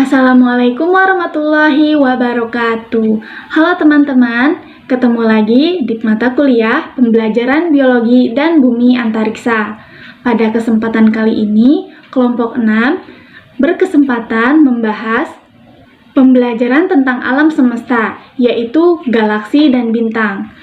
Assalamualaikum warahmatullahi wabarakatuh. Halo teman-teman, ketemu lagi di mata kuliah Pembelajaran Biologi dan Bumi Antariksa. Pada kesempatan kali ini, kelompok 6 berkesempatan membahas pembelajaran tentang alam semesta, yaitu galaksi dan bintang.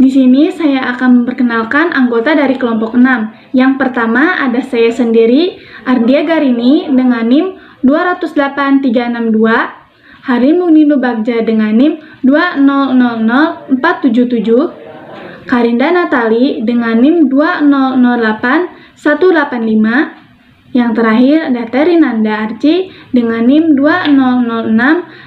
Di sini saya akan memperkenalkan anggota dari kelompok 6. Yang pertama ada saya sendiri, Ardia Garini dengan NIM 208362, Harimuninu Bagja dengan NIM 2000477, Karinda Natali dengan NIM 2008185, yang terakhir ada Terinanda Arci dengan NIM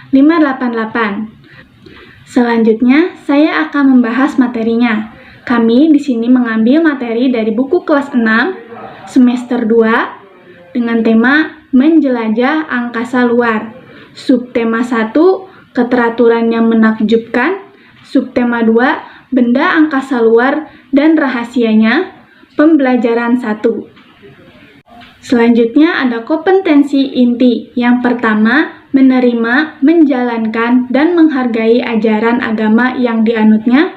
2006588. Selanjutnya, saya akan membahas materinya. Kami di sini mengambil materi dari buku kelas 6 semester 2 dengan tema Menjelajah Angkasa Luar. Subtema 1, Keteraturan yang Menakjubkan. Subtema 2, Benda Angkasa Luar dan Rahasianya. Pembelajaran 1. Selanjutnya ada kompetensi inti. Yang pertama, menerima, menjalankan, dan menghargai ajaran agama yang dianutnya.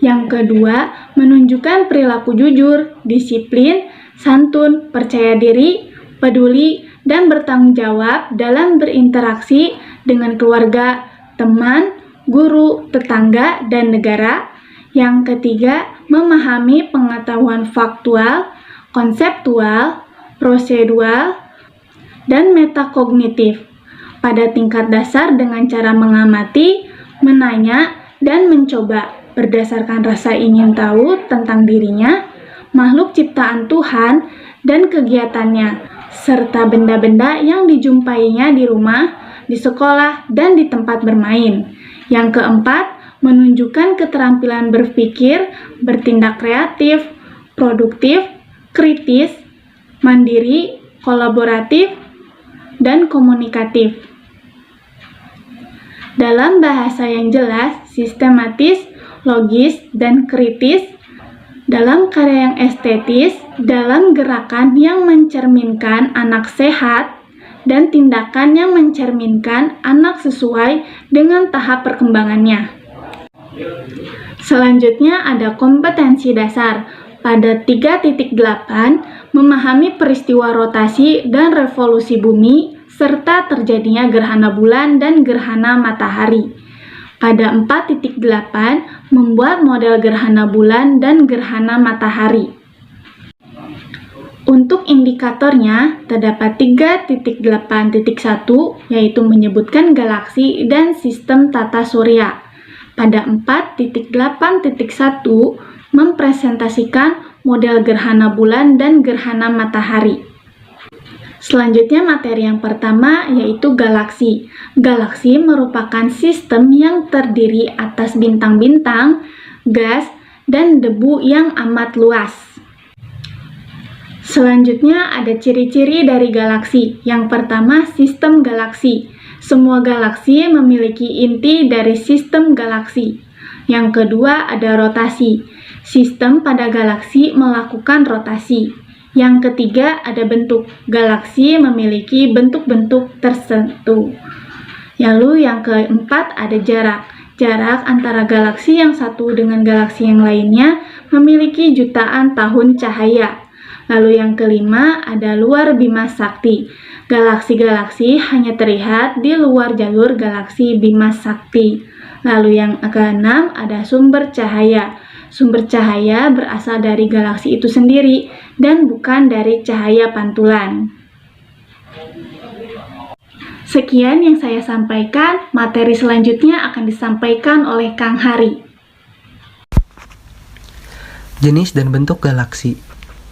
Yang kedua, menunjukkan perilaku jujur, disiplin, santun, percaya diri, peduli, dan bertanggung jawab dalam berinteraksi dengan keluarga, teman, guru, tetangga, dan negara. Yang ketiga, memahami pengetahuan faktual, konseptual, prosedural, dan metakognitif pada tingkat dasar dengan cara mengamati, menanya, dan mencoba berdasarkan rasa ingin tahu tentang dirinya, makhluk ciptaan Tuhan, dan kegiatannya, serta benda-benda yang dijumpainya di rumah, di sekolah, dan di tempat bermain. Yang keempat, menunjukkan keterampilan berpikir, bertindak kreatif, produktif, kritis, mandiri, kolaboratif, dan komunikatif. Dalam bahasa yang jelas, sistematis, logis, dan kritis, dalam karya yang estetis, dalam gerakan yang mencerminkan anak sehat, dan tindakan yang mencerminkan anak sesuai dengan tahap perkembangannya. Selanjutnya ada kompetensi dasar. Pada 3.8, memahami peristiwa rotasi dan revolusi bumi, serta terjadinya gerhana bulan dan gerhana matahari. Pada 4.8, membuat model gerhana bulan dan gerhana matahari. Untuk indikatornya, terdapat 3.8.1, yaitu menyebutkan galaksi dan sistem tata surya. Pada 4.8.1, mempresentasikan model gerhana bulan dan gerhana matahari. Selanjutnya materi yang pertama yaitu galaksi. Galaksi merupakan sistem yang terdiri atas bintang-bintang, gas, dan debu yang amat luas. Selanjutnya ada ciri-ciri dari galaksi. Yang pertama, sistem galaksi. Semua galaksi memiliki inti dari sistem galaksi. Yang kedua ada rotasi. Sistem pada galaksi melakukan rotasi. Yang ketiga ada bentuk. Galaksi memiliki bentuk-bentuk tertentu. Lalu yang keempat ada jarak. Jarak antara galaksi yang satu dengan galaksi yang lainnya memiliki jutaan tahun cahaya. Lalu yang kelima ada luar Bima Sakti. Galaksi-galaksi hanya terlihat di luar jalur galaksi Bima Sakti. Lalu yang keenam ada sumber cahaya. Sumber cahaya berasal dari galaksi itu sendiri dan bukan dari cahaya pantulan. Sekian yang saya sampaikan, materi selanjutnya akan disampaikan oleh Kang Hari. Jenis dan bentuk galaksi.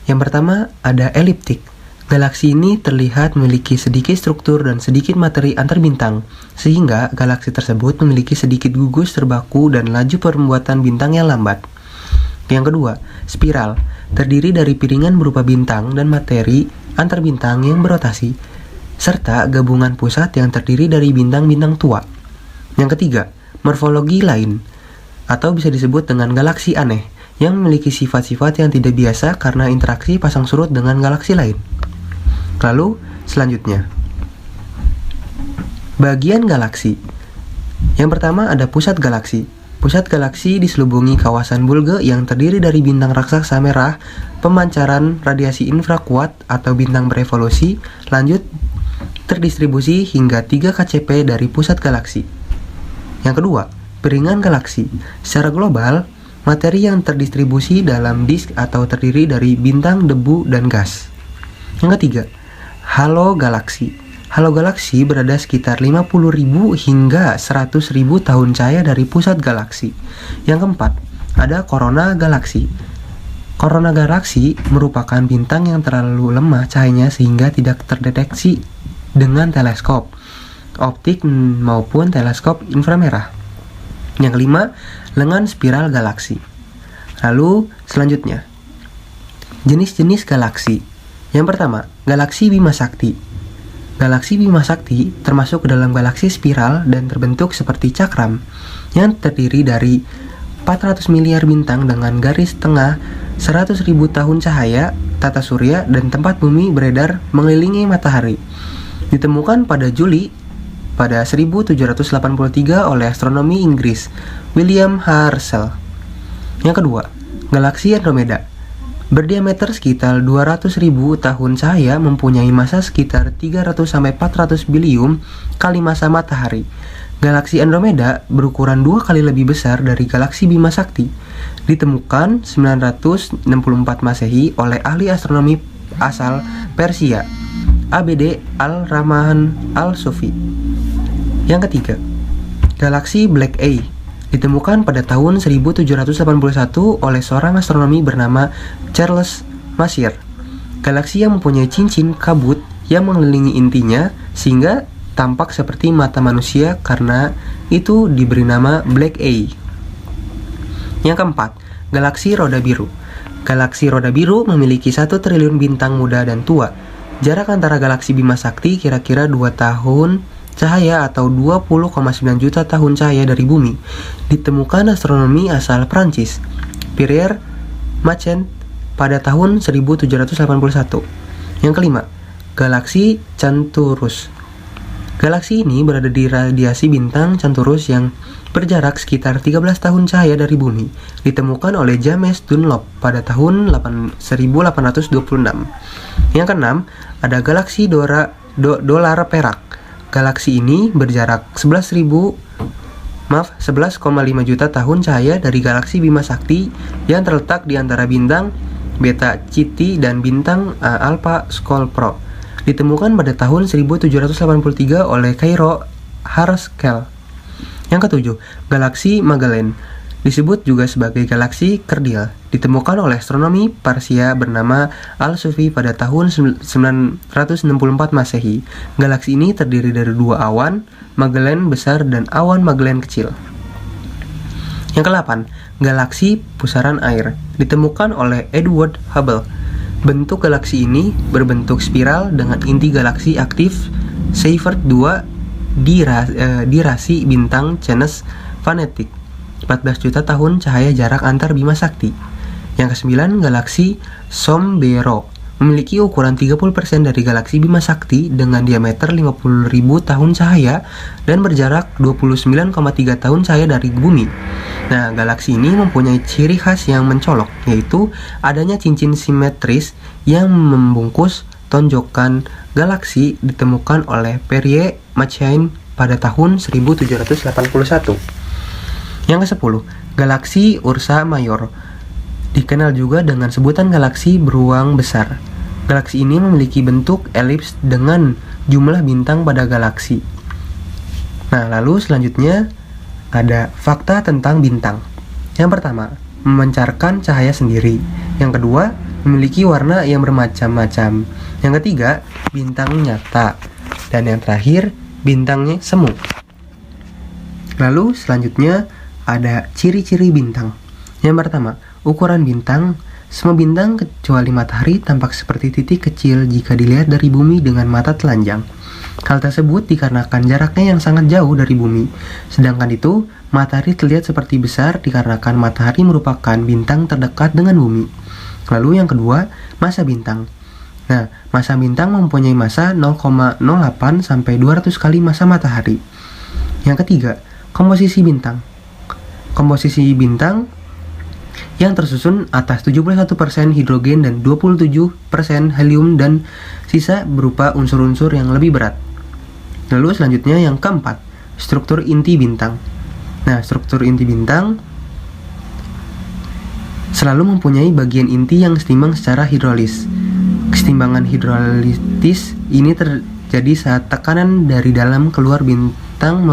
Yang pertama ada eliptik. Galaksi ini terlihat memiliki sedikit struktur dan sedikit materi antar bintang, sehingga galaksi tersebut memiliki sedikit gugus terbaku dan laju pembuatan bintang yang lambat. Yang kedua, spiral, terdiri dari piringan berupa bintang dan materi antar bintang yang berotasi, serta gabungan pusat yang terdiri dari bintang-bintang tua. Yang ketiga, morfologi lain, atau bisa disebut dengan galaksi aneh, yang memiliki sifat-sifat yang tidak biasa karena interaksi pasang surut dengan galaksi lain. Lalu, selanjutnya, Bagian galaksi. Yang pertama ada pusat galaksi. Pusat galaksi diselubungi kawasan bulge yang terdiri dari bintang raksasa merah, pemancaran radiasi infrakuat atau bintang berevolusi, lanjut terdistribusi hingga 3 KCP dari pusat galaksi. Yang kedua, piringan galaksi. Secara global, materi yang terdistribusi dalam disk atau terdiri dari bintang, debu, dan gas. Yang ketiga, halo galaksi. Halo galaksi berada sekitar 50.000 hingga 100.000 tahun cahaya dari pusat galaksi. Yang keempat, ada korona galaksi. Korona galaksi merupakan bintang yang terlalu lemah cahayanya sehingga tidak terdeteksi dengan teleskop optik maupun teleskop inframerah. Yang kelima, lengan spiral galaksi. Lalu selanjutnya, jenis-jenis galaksi. Yang pertama, galaksi Bima Sakti. Galaksi Bima Sakti termasuk ke dalam galaksi spiral dan terbentuk seperti cakram yang terdiri dari 400 miliar bintang dengan garis tengah 100.000 tahun cahaya tata surya dan tempat bumi beredar mengelilingi matahari. Ditemukan pada Juli pada 1783 oleh astronomi Inggris William Herschel. Yang kedua, galaksi Andromeda. Berdiameter sekitar 200.000 tahun cahaya, mempunyai massa sekitar 300-400 bilion kali massa matahari. Galaksi Andromeda berukuran 2 kali lebih besar dari galaksi Bima Sakti. Ditemukan 964 Masehi oleh ahli astronomi asal Persia, ABD Al-Rahman Al-Sufi. Yang ketiga, galaksi Black A. Ditemukan pada tahun 1781 oleh seorang astronomi bernama Charles Messier. Galaksi yang mempunyai cincin kabut yang mengelilingi intinya sehingga tampak seperti mata manusia, karena itu diberi nama Black A. Yang keempat, galaksi roda biru. Galaksi roda biru memiliki 1 triliun bintang muda dan tua. Jarak antara galaksi Bima Sakti kira-kira 2 tahun cahaya atau 20,9 juta tahun cahaya dari bumi. Ditemukan astronomi asal Prancis, Pierre Machen, pada tahun 1781. Yang kelima, galaksi Centaurus. Galaksi ini berada di radiasi bintang Centaurus yang berjarak sekitar 13 tahun cahaya dari bumi. Ditemukan oleh James Dunlop pada tahun 1826. Yang keenam, ada galaksi dolar perak. Galaksi ini berjarak 11,5 juta tahun cahaya dari galaksi Bima Sakti yang terletak di antara bintang Beta Ceti dan bintang Alpha Scolpio. Ditemukan pada tahun 1783 oleh Cairo Herschel. Yang ketujuh, galaksi Magellan. Disebut juga sebagai galaksi kerdil. Ditemukan oleh astronomi Persia bernama Al-Sufi pada tahun 964 Masehi. Galaksi ini terdiri dari 2 awan, Magellan besar dan awan Magellan kecil. Yang ke-8, galaksi pusaran air. Ditemukan oleh Edward Hubble. Bentuk galaksi ini berbentuk spiral dengan inti galaksi aktif Seyfert 2 di rasi bintang Canes Fanatic. 14 juta tahun cahaya jarak antar Bima Sakti. Yang ke-9, galaksi Sombero. Memiliki ukuran 30% dari galaksi Bima Sakti dengan diameter 50.000 tahun cahaya dan berjarak 29,3 tahun cahaya dari bumi. Nah, galaksi ini mempunyai ciri khas yang mencolok, yaitu adanya cincin simetris yang membungkus tonjokan galaksi. Ditemukan oleh Pierre Machen pada tahun 1781. Yang ke-10, galaksi Ursa Major. Dikenal juga dengan sebutan galaksi beruang besar. Galaksi ini memiliki bentuk elips dengan jumlah bintang pada galaksi. Nah, lalu selanjutnya ada fakta tentang bintang. Yang pertama, memancarkan cahaya sendiri. Yang kedua, memiliki warna yang bermacam-macam. Yang ketiga, bintang nyata. Dan yang terakhir, bintangnya semu. Lalu selanjutnya ada ciri-ciri bintang. Yang pertama, ukuran bintang. Semua bintang kecuali matahari tampak seperti titik kecil jika dilihat dari bumi dengan mata telanjang. Hal tersebut dikarenakan jaraknya yang sangat jauh dari bumi. Sedangkan itu, matahari terlihat seperti besar dikarenakan matahari merupakan bintang terdekat dengan bumi. Lalu yang kedua, massa bintang. Nah, massa bintang mempunyai massa 0,08 sampai 200 kali massa matahari. Yang ketiga, komposisi bintang. Komposisi bintang yang tersusun atas 71% hidrogen dan 27% helium dan sisa berupa unsur-unsur yang lebih berat. Lalu selanjutnya yang keempat, struktur inti bintang. Nah, struktur inti bintang selalu mempunyai bagian inti yang setimbang secara hidrolis. Kesetimbangan hidrolitis ini terjadi saat tekanan dari dalam keluar bintang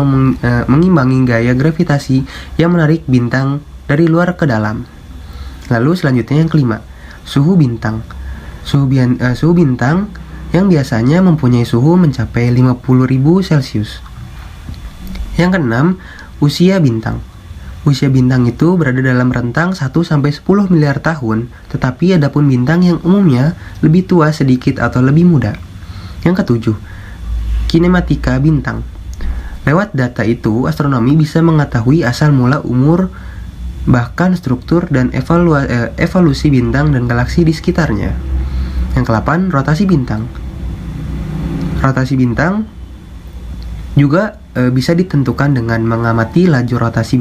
mengimbangi gaya gravitasi yang menarik bintang dari luar ke dalam. Lalu selanjutnya yang kelima, suhu bintang. Suhu bintang yang biasanya mempunyai suhu mencapai 50.000 Celcius. Yang keenam, usia bintang. Usia bintang itu berada dalam rentang 1-10 miliar tahun, tetapi ada pun bintang yang umumnya lebih tua sedikit atau lebih muda. Yang ketujuh, kinematika bintang. Lewat data itu, astronomi bisa mengetahui asal mula umur, bahkan struktur dan evolusi bintang dan galaksi di sekitarnya. Yang ke-8, rotasi bintang. Rotasi bintang juga bisa ditentukan dengan mengamati laju rotasi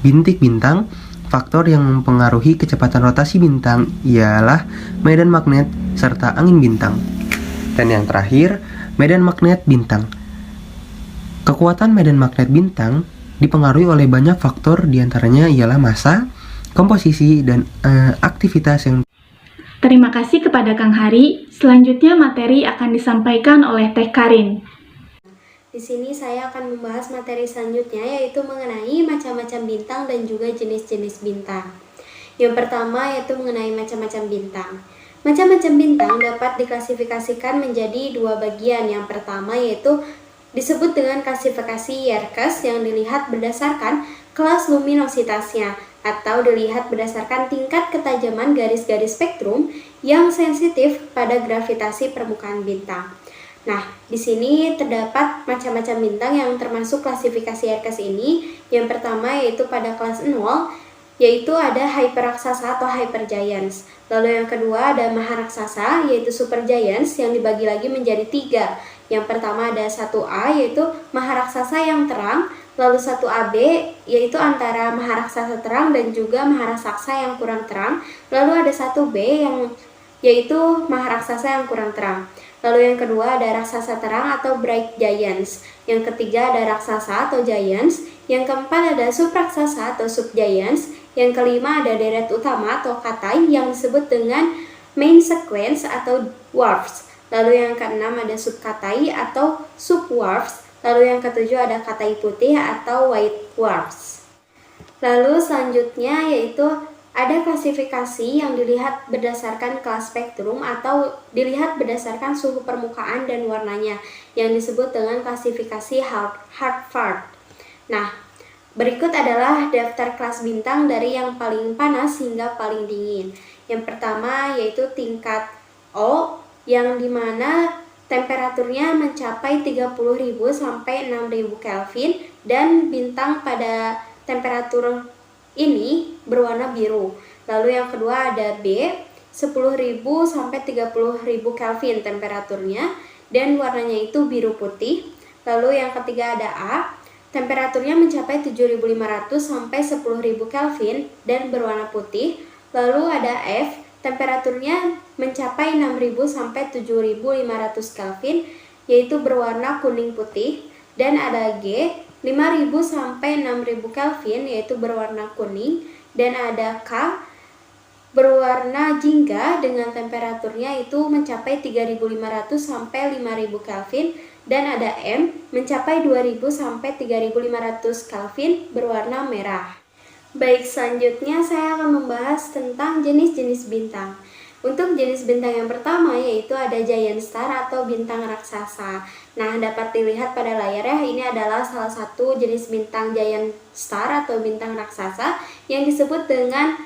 bintik bintang. Faktor yang mempengaruhi kecepatan rotasi bintang ialah medan magnet serta angin bintang. Dan yang terakhir, medan magnet bintang. Kekuatan medan magnet bintang dipengaruhi oleh banyak faktor, diantaranya ialah massa, komposisi, dan aktivitas yang. Terima kasih kepada Kang Hari. Selanjutnya materi akan disampaikan oleh Teh Karin. Di sini saya akan membahas materi selanjutnya, yaitu mengenai macam-macam bintang dan juga jenis-jenis bintang. Yang pertama yaitu mengenai macam-macam bintang. Macam-macam bintang dapat diklasifikasikan menjadi dua bagian. Yang pertama yaitu disebut dengan klasifikasi Yerkes yang dilihat berdasarkan kelas luminositasnya atau dilihat berdasarkan tingkat ketajaman garis-garis spektrum yang sensitif pada gravitasi permukaan bintang. Nah, di sini terdapat macam-macam bintang yang termasuk klasifikasi Yerkes ini. Yang pertama yaitu pada kelas 0, yaitu ada hyperraksasa atau hypergiants. Lalu yang kedua ada maharaksasa, yaitu supergiants yang dibagi lagi menjadi 3. Yang pertama ada 1A, yaitu maharaksasa yang terang. Lalu 1AB, yaitu antara maharaksasa terang dan juga maharaksasa yang kurang terang. Lalu ada 1B, yaitu maharaksasa yang kurang terang. Lalu yang kedua ada raksasa terang atau bright giants. Yang ketiga ada raksasa atau giants. Yang keempat ada subraksasa atau subgiants. Yang kelima ada deret utama atau katai yang disebut dengan main sequence atau dwarfs. Lalu yang keenam ada subkatai atau subdwarfs. Lalu yang ketujuh ada katai putih atau white dwarfs. Lalu selanjutnya yaitu ada klasifikasi yang dilihat berdasarkan kelas spektrum atau dilihat berdasarkan suhu permukaan dan warnanya yang disebut dengan klasifikasi Hartford. Nah, berikut adalah daftar kelas bintang dari yang paling panas hingga paling dingin. Yang pertama yaitu tingkat O yang dimana temperaturnya mencapai 30.000 sampai 6.000 Kelvin dan bintang pada temperatur ini berwarna biru. Lalu yang kedua ada B, 10.000 sampai 30.000 Kelvin temperaturnya dan warnanya itu biru putih. Lalu yang ketiga ada A, temperaturnya mencapai 7.500 sampai 10.000 Kelvin dan berwarna putih. Lalu ada F, temperaturnya mencapai 6.000 sampai 7.500 Kelvin yaitu berwarna kuning putih. Dan ada G, 5.000 sampai 6.000 Kelvin yaitu berwarna kuning. Dan ada K, berwarna jingga dengan temperaturnya itu mencapai 3.500 sampai 5.000 Kelvin. Dan ada M, mencapai 2.000 sampai 3.500 Kelvin berwarna merah. Baik, selanjutnya saya akan membahas tentang jenis-jenis bintang. Untuk jenis bintang yang pertama yaitu ada giant star atau bintang raksasa. Nah, dapat dilihat pada layar ya, ini adalah salah satu jenis bintang giant star atau bintang raksasa yang disebut dengan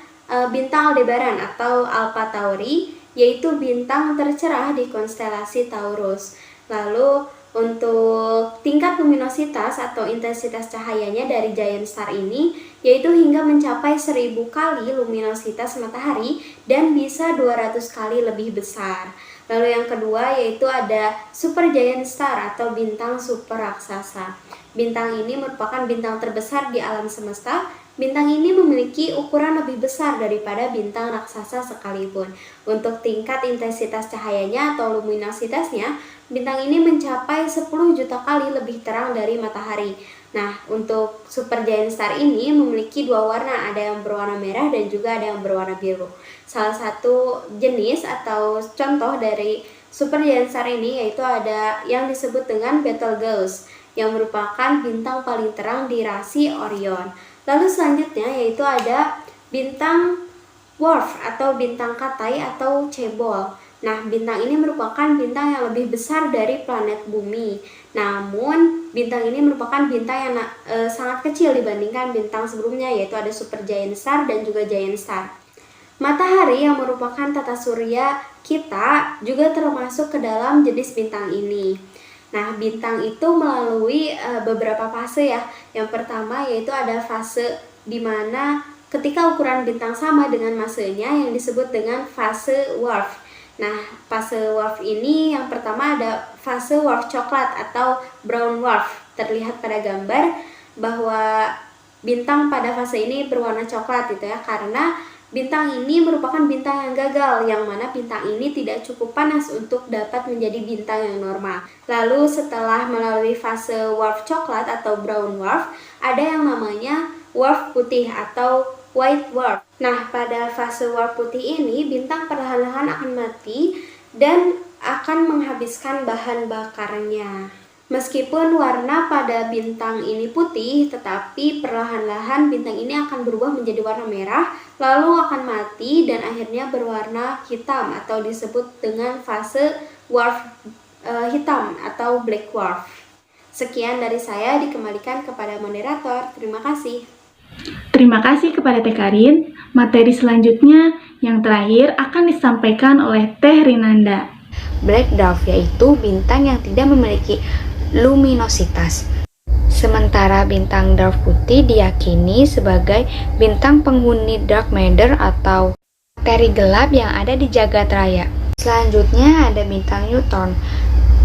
bintang Aldebaran atau Alpha Tauri, yaitu bintang tercerah di konstelasi Taurus. Lalu untuk tingkat luminositas atau intensitas cahayanya dari giant star ini yaitu hingga mencapai 1.000 kali luminositas matahari dan bisa 200 kali lebih besar. Lalu yang kedua yaitu ada supergiant star atau bintang super raksasa. Bintang ini merupakan bintang terbesar di alam semesta. Bintang ini memiliki ukuran lebih besar daripada bintang raksasa sekalipun. Untuk tingkat intensitas cahayanya atau luminositasnya, bintang ini mencapai 10 juta kali lebih terang dari matahari. Nah, untuk supergiant star ini memiliki dua warna, ada yang berwarna merah dan juga ada yang berwarna biru. Salah satu jenis atau contoh dari supergiant star ini yaitu ada yang disebut dengan Betelgeuse, yang merupakan bintang paling terang di rasi Orion. Lalu selanjutnya yaitu ada bintang dwarf atau bintang katai atau cebol. Nah, bintang ini merupakan bintang yang lebih besar dari planet Bumi. Namun, bintang ini merupakan bintang yang sangat kecil dibandingkan bintang sebelumnya, yaitu ada supergiant star dan juga giant star. Matahari yang merupakan tata surya kita juga termasuk ke dalam jenis bintang ini. Nah, bintang itu melalui beberapa fase ya. Yang pertama yaitu ada fase di mana ketika ukuran bintang sama dengan masanya yang disebut dengan fase dwarf. Nah, fase dwarf ini yang pertama ada fase dwarf coklat atau brown dwarf. Terlihat pada gambar bahwa bintang pada fase ini berwarna coklat gitu ya, karena bintang ini merupakan bintang yang gagal, yang mana bintang ini tidak cukup panas untuk dapat menjadi bintang yang normal. Lalu setelah melalui fase dwarf coklat atau brown dwarf, ada yang namanya dwarf putih atau white dwarf. Nah, pada fase dwarf putih ini, bintang perlahan-lahan akan mati dan akan menghabiskan bahan bakarnya. Meskipun warna pada bintang ini putih, tetapi perlahan-lahan bintang ini akan berubah menjadi warna merah, lalu akan mati dan akhirnya berwarna hitam atau disebut dengan fase dwarf hitam atau black dwarf. Sekian dari saya, dikembalikan kepada moderator. Terima kasih. Terima kasih kepada Teh Karin. Materi selanjutnya yang terakhir akan disampaikan oleh Teh Rinanda. Black dwarf yaitu bintang yang tidak memiliki luminositas. Sementara bintang dwarf putih diyakini sebagai bintang penghuni dark matter atau materi gelap yang ada di jagat raya. Selanjutnya ada bintang neutron.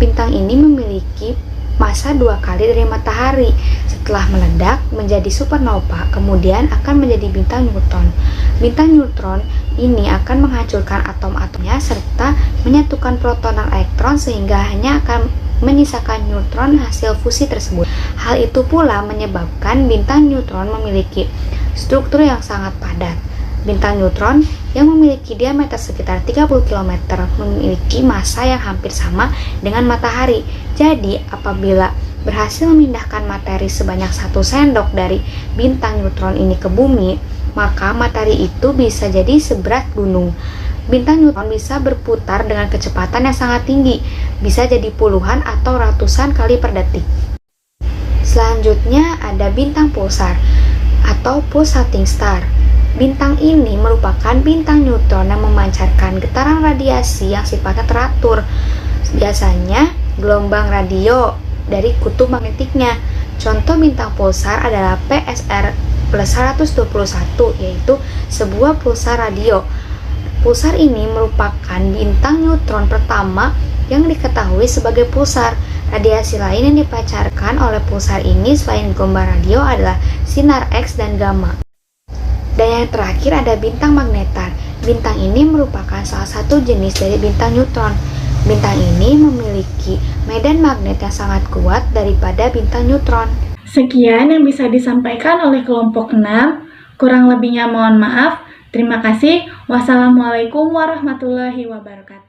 Bintang ini memiliki massa 2 kali dari matahari. Setelah meledak menjadi supernova, kemudian akan menjadi bintang neutron. Bintang neutron ini akan menghancurkan atom-atomnya serta menyatukan proton dan elektron sehingga hanya akan menyisakan neutron hasil fusi tersebut. Hal itu pula menyebabkan bintang neutron memiliki struktur yang sangat padat. Bintang neutron yang memiliki diameter sekitar 30 km memiliki massa yang hampir sama dengan matahari. Jadi, apabila berhasil memindahkan materi sebanyak 1 sendok dari bintang neutron ini ke bumi, maka materi itu bisa jadi seberat gunung. Bintang neutron bisa berputar dengan kecepatan yang sangat tinggi, bisa jadi puluhan atau ratusan kali per detik. Selanjutnya ada bintang pulsar atau pulsating star. Bintang ini merupakan bintang neutron yang memancarkan getaran radiasi yang sifatnya teratur. Biasanya gelombang radio dari kutub magnetiknya. Contoh bintang pulsar adalah PSR plus 121, yaitu sebuah pulsar radio. Pulsar ini merupakan bintang neutron pertama yang diketahui sebagai pulsar. Radiasi lain yang dipancarkan oleh pulsar ini selain gelombang radio adalah sinar X dan gamma. Dan yang terakhir ada bintang magnetar. Bintang ini merupakan salah satu jenis dari bintang neutron. Bintang ini memiliki medan magnet yang sangat kuat daripada bintang neutron. Sekian yang bisa disampaikan oleh kelompok 6. Kurang lebihnya mohon maaf. Terima kasih. Wassalamualaikum warahmatullahi wabarakatuh.